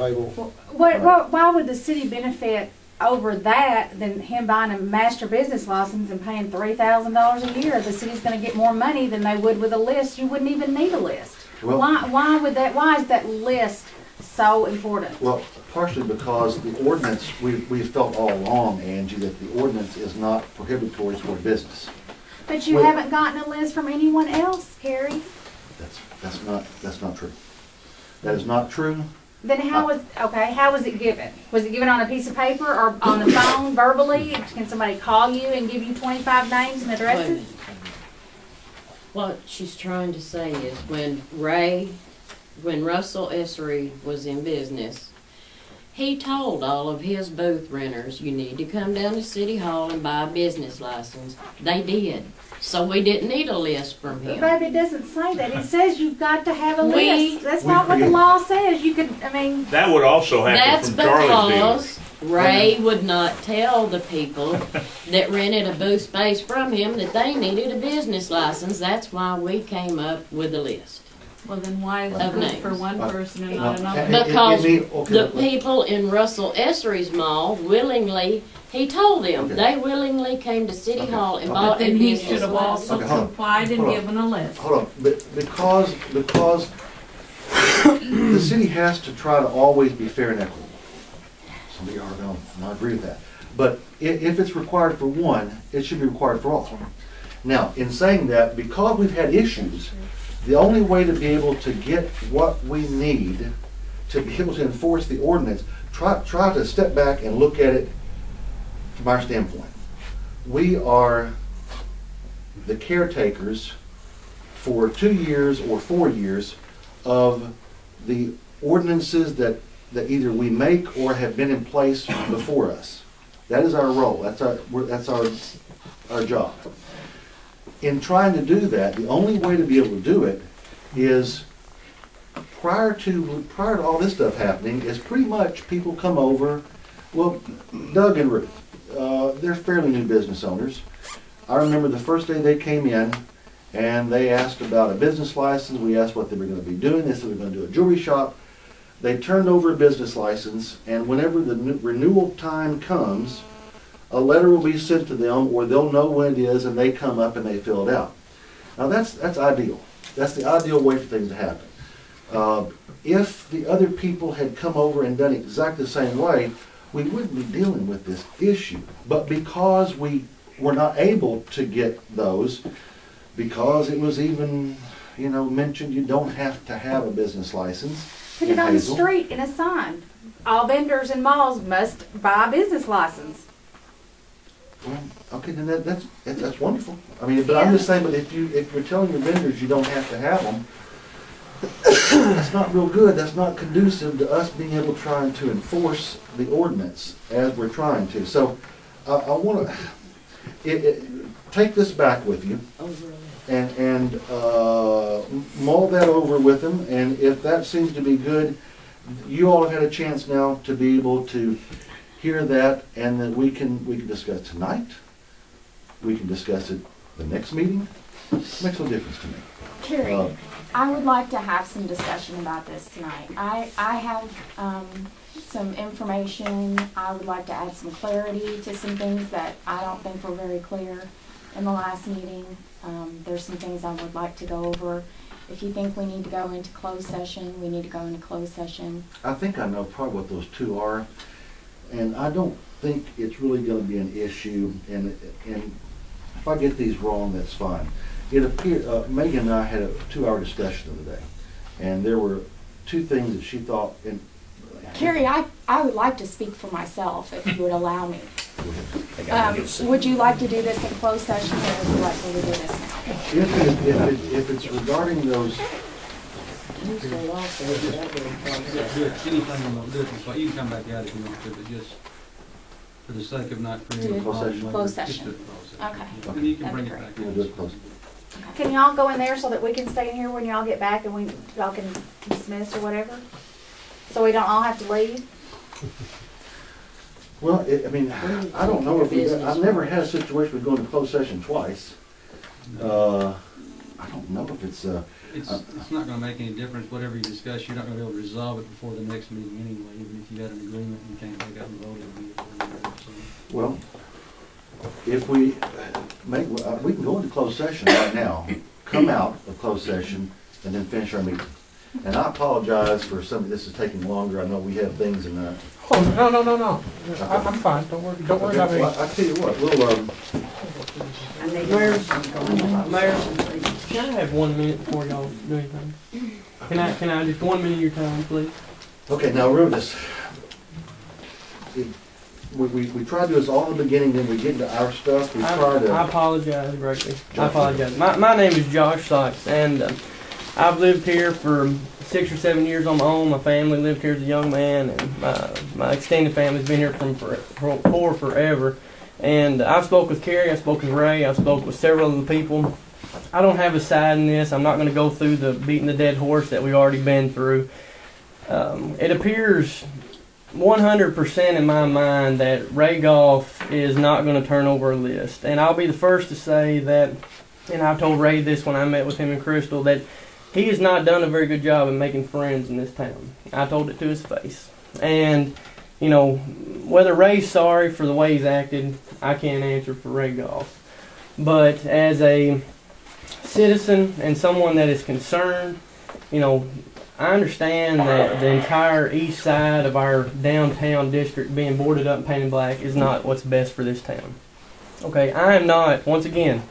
table. Why would the city benefit over that than him buying a master business license and paying $3,000 a year? The city's going to get more money than they would with a list. You wouldn't even need a list. Well, why would that? Why is that list so important? Well, partially because the ordinance, we've felt all along, Angie, that the ordinance is not prohibitory toward business. But you haven't gotten a list from anyone else, Carrie. That's not true. That is not true. Then how was it given? Was it given on a piece of paper or on the phone, verbally? Can somebody call you and give you 25 names and addresses? What she's trying to say is when Russell Essery was in business, he told all of his booth renters, you need to come down to City Hall and buy a business license. They did. So we didn't need a list from him. But it doesn't say that. It says you've got to have a list. That's not what the law says. You could, I mean... That would also happen from Charlie's deal. That's because Ray would not tell the people that rented a booth space from him that they needed a business license. That's why we came up with a list. Well, then why is it good for one person and not another? Because the people in Russell Essery's mall willingly, he told them, they willingly came to City Hall and bought a business license. Then he should have also complied and given a list. Hold on, but because the city has to try to always be fair and equitable. Some of you are going to not agree with that. But if it's required for one, it should be required for all. Now, in saying that, because we've had issues, the only way to be able to get what we need to be able to enforce the ordinance, try to step back and look at it from our standpoint. We are the caretakers for 2 years or 4 years of the ordinances that either we make or have been in place before us. That is our role. That's our job. In trying to do that, the only way to be able to do it is prior to all this stuff happening is pretty much people come over. Well, Doug and Ruth, they're fairly new business owners. I remember the first day they came in and they asked about a business license. We asked what they were going to be doing. They said they were going to do a jewelry shop. They turned over a business license, and whenever the renewal time comes, a letter will be sent to them, or they'll know when it is, and they come up and they fill it out. Now that's ideal. That's the ideal way for things to happen. If the other people had come over and done exactly the same way, we wouldn't be dealing with this issue. But because we were not able to get those, because it was even, mentioned you don't have to have a business license. Put it on the street in a sign. All vendors in malls must buy a business license. Well, okay, then that's wonderful. I mean, but I'm just saying, but if you're telling your vendors you don't have to have them, that's not real good. That's not conducive to us being able trying to enforce the ordinance as we're trying to. So I want to take this back with you and mull that over with them. And if that seems to be good, you all have had a chance now to be able to hear that, and then we can discuss tonight. We can discuss it the next meeting. It makes no difference to me. Carrie, I would like to have some discussion about this tonight. I have some information. I would like to add some clarity to some things that I don't think were very clear in the last meeting. There's some things I would like to go over. If you think we need to go into closed session, we need to go into closed session. I think I know probably what those two are. And I don't think it's really going to be an issue, and if I get these wrong, that's fine. It appeared, Megan and I had a 2-hour discussion the other day, and there were 2 things that she thought. Carrie, I would like to speak for myself, if you would allow me. Would you like to do this in closed session, or would you like me to do this now? If it's regarding those... Do it anything on the business, you can come back out if you want to, but just for the sake of not creating closed session. Okay. And you can bring it back. We'll do it close. Can y'all go in there so that we can stay in here when y'all get back and y'all can dismiss or whatever? So we don't all have to leave? Well, I mean, I don't know if I've never had a situation with going to closed session twice. I don't know if it's, It's not gonna make any difference, whatever you discuss, you're not gonna be able to resolve it before the next meeting anyway, even if you got an agreement, you can't take out and vote it. well, if we make, we can go into closed session right now, come out of closed session, and then finish our meeting. And I apologize for some of this is taking longer. I know we have things in that. Oh, no. I'm fine. Don't worry about me. Well, I tell you what, we'll, Mayor, can I have 1 minute before y'all do anything? Can I just 1 minute of your time, please? okay, now remember this. We try to do this all in the beginning, then we get into our stuff. We try to. I apologize greatly. I apologize. My name is Josh Sykes, and I've lived here for 6 or 7 years on my own. My family lived here as a young man, and my extended family's been here for forever. And I've spoke with Kerry, I spoke with Ray, I've spoke with several of the people. I don't have a side in this. I'm not going to go through the beating the dead horse that we've already been through. It appears 100% in my mind that Ray Goff is not going to turn over a list. And I'll be the first to say that, and I told Ray this when I met with him in Crystal, that he has not done a very good job of making friends in this town. I told it to his face. And, you know, whether Ray's sorry for the way he's acted, I can't answer for Ray Goff. But as a citizen and someone that is concerned, you know, I understand that the entire east side of our downtown district being boarded up and painted black is not what's best for this town. Okay, I am not, once again,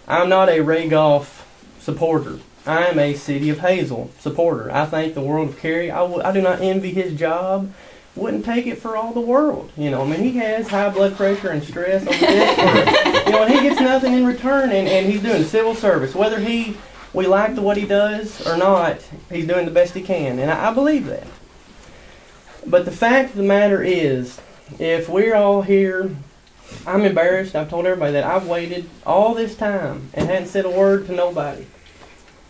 I'm not a Ray Goff supporter. I am a City of Hazel supporter. I think the world of Kerry. I do not envy his job. Wouldn't take it for all the world. You know, I mean, he has high blood pressure and stress over this. You know, and he gets nothing in return, and he's doing civil service. Whether we like what he does or not, he's doing the best he can, and I believe that. But the fact of the matter is, if we're all here, I'm embarrassed. I've told everybody that I've waited all this time and hadn't said a word to nobody.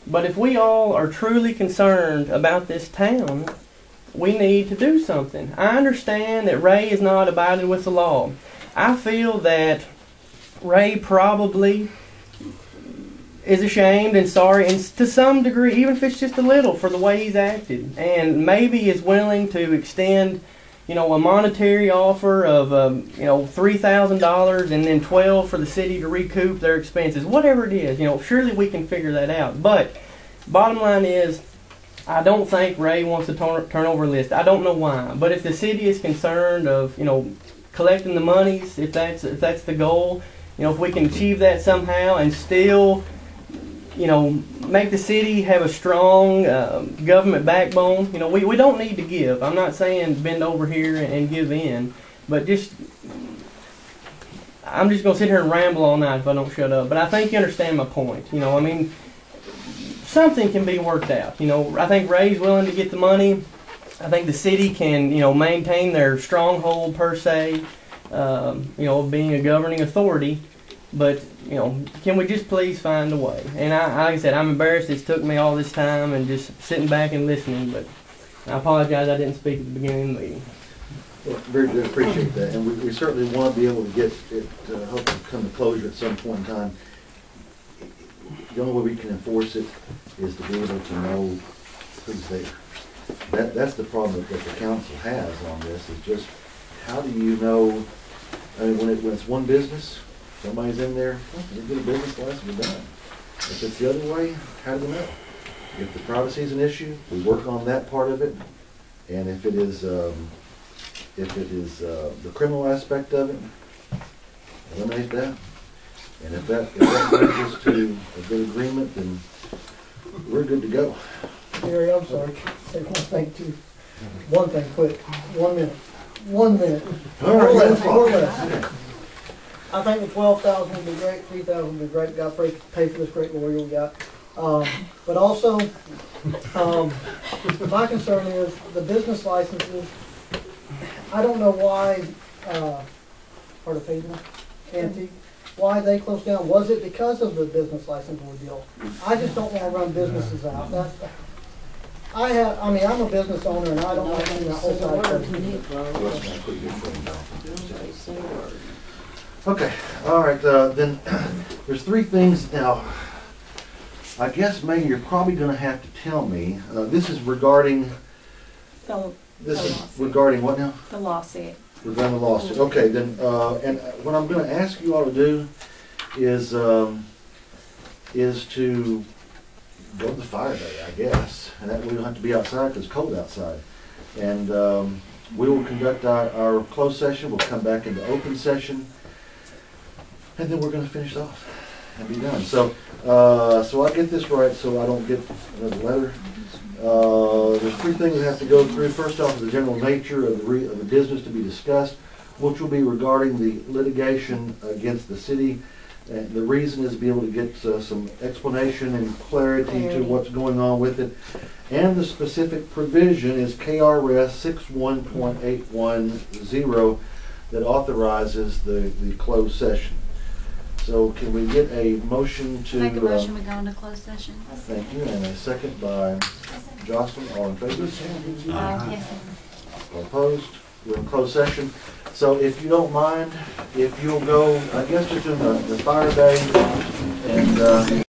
But if we all are truly concerned about this town, we need to do something. I understand that Ray is not abiding with the law. I feel that Ray probably is ashamed and sorry, and to some degree, even if it's just a little, for the way he's acted, and maybe is willing to extend, you know, a monetary offer of, you know, $3,000 and then $12,000 for the city to recoup their expenses. Whatever it is, you know, surely we can figure that out. But bottom line is, I don't think Ray wants to turn over a list. I don't know why, but if the city is concerned of, you know, collecting the monies, if that's the goal, you know, if we can achieve that somehow and still, you know, make the city have a strong government backbone. You know, we don't need to give. I'm not saying bend over here and give in, but just, I'm just going to sit here and ramble all night if I don't shut up. But I think you understand my point. You know, I mean, something can be worked out. You know, I think Ray's willing to get the money. I think the city can, you know, maintain their stronghold per se, you know, being a governing authority. But, you know, can we just please find a way? And like I said, I'm embarrassed it's took me all this time and just sitting back and listening, but I apologize I didn't speak at the beginning of the meeting. Well, very good, appreciate that. And we certainly want to be able to get it, hope to come to closure at some point in time. The only way we can enforce it is to be able to know who's there. That's the problem that the council has on this, is just how do you know, I mean, when it's one business, somebody's in there, they get a business license, we're done. If it's the other way, how do we know? If the privacy is an issue, we work on that part of it. And if it is the criminal aspect of it, eliminate that. And if that brings us to a good agreement, then we're good to go. Gary, I'm sorry. Say one thing too. One thing, quick. 1 minute. 1 minute. All right, More or less. I think the 12,000 would be great. 3,000 would be great. Got to pay for this great memorial we got. But also, my concern is the business licenses. I don't know why part of Hazel, Antique, why they closed down. Was it because of the business license ordeal? I just don't want to run businesses out. I'm a business owner, and I don't want to do that whole side of Okay, all right, then there's three things now. I guess, May, you're probably gonna have to tell me, this is regarding, The this is lawsuit. regarding what now? The lawsuit. Regarding the lawsuit. Okay, then, and what I'm gonna ask you all to do is to go to the fire day, I guess. And that way we don't have to be outside because it's cold outside. And we will conduct our closed session. We'll come back into open session. And then we're gonna finish off and be done. So, so I get this right so I don't get another letter. There's three things we have to go through. First off is the general nature of the business to be discussed, which will be regarding the litigation against the city. And the reason is to be able to get some explanation and clarity to what's going on with it. And the specific provision is KRS 61.810 that authorizes the closed session. So can we get a motion to... Make a motion, we go into closed session. Thank you, and a second by Jocelyn. All in favor? Yes. All opposed? We're in closed session. So if you don't mind, if you'll go, I guess just in the fire day and